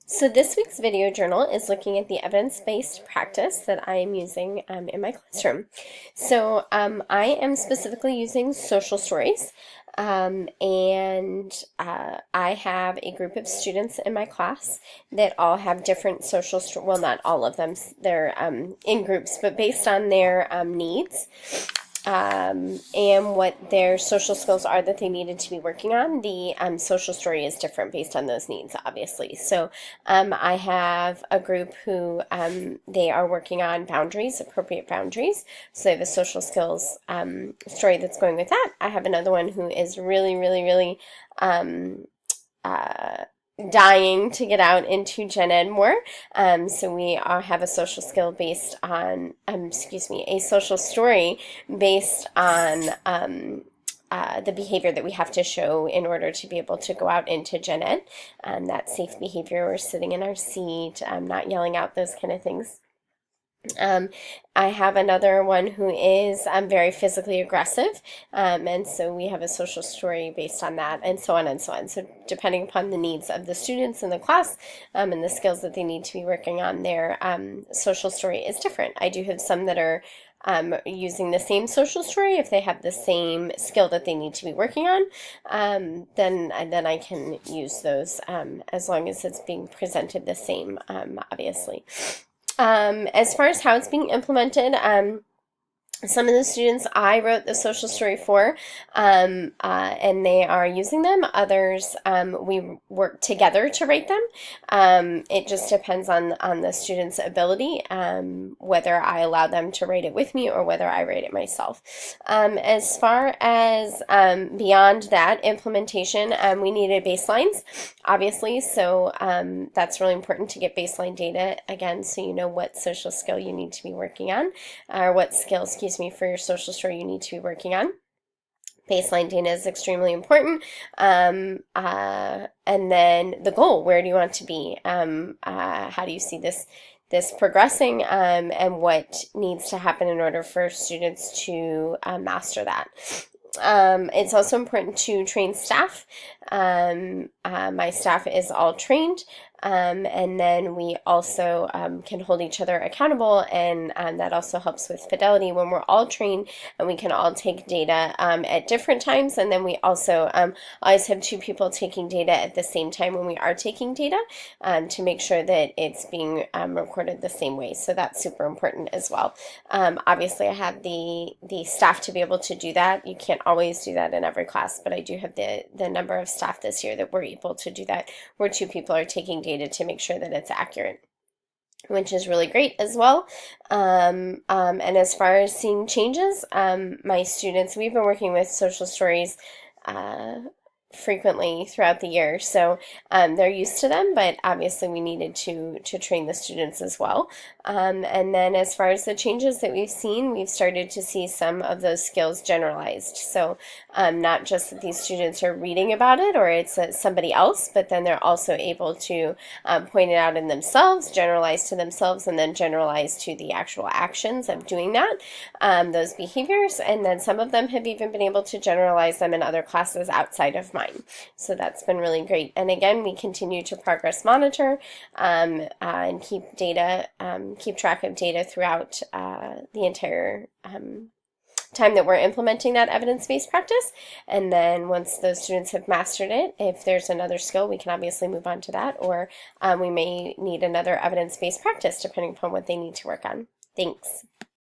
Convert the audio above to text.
So this week's video journal is looking at the evidence-based practice that I am using in my classroom. I am specifically using social stories, and I have a group of students in my class that all have different social stories. Well, not all of them, they're in groups, but based on their needs and what their social skills are that they needed to be working on. The social story is different based on those needs, obviously. I have a group who they are working on boundaries, appropriate boundaries. So they have a social skills story that's going with that. I have another one who is really um, uh, dying to get out into gen ed more. So we have a social skill based on, a social story based on the behavior that we have to show in order to be able to go out into gen ed. That safe behavior, we're sitting in our seat, not yelling out, those kind of things. Um, I have another one who is very physically aggressive, and so we have a social story based on that, and so on and so on. So depending upon the needs of the students in the class and the skills that they need to be working on, their social story is different. I do have some that are using the same social story. If they have the same skill that they need to be working on, then I can use those as long as it's being presented the same, obviously. As far as how it's being implemented, some of the students I wrote the social story for, and they are using them. Others, we work together to write them. It just depends on the student's ability, whether I allow them to write it with me or whether I write it myself. As far as beyond that implementation, we needed baselines, obviously, so that's really important to get baseline data, again, so you know what social skill you need to be working on, or what skills, excuse me, for your social story you need to be working on. Baseline data is extremely important. And then the goal, where do you want to be? How do you see this progressing, and what needs to happen in order for students to master that? It's also important to train staff. My staff is all trained, and then we also can hold each other accountable, and that also helps with fidelity when we're all trained and we can all take data at different times. And then we also always have two people taking data at the same time when we are taking data, to make sure that it's being recorded the same way. So that's super important as well. Obviously, I have the staff to be able to do that. You can't always do that in every class, but I do have the number of staff this year that we're able to do that, where two people are taking data to make sure that it's accurate, which is really great as well. And as far as seeing changes, my students, we've been working with social stories frequently throughout the year, so they're used to them, but obviously we needed to train the students as well. And then as far as the changes that we've seen, we've started to see some of those skills generalized. So not just that these students are reading about it or it's somebody else, but then they're also able to point it out in themselves, generalize to themselves, and then generalize to the actual actions of doing that, those behaviors. And then some of them have even been able to generalize them in other classes outside of mine. So that's been really great. And again, we continue to progress monitor and keep data, keep track of data throughout the entire time that we're implementing that evidence-based practice. And then once those students have mastered it, if there's another skill, we can obviously move on to that, or we may need another evidence-based practice depending upon what they need to work on. Thanks.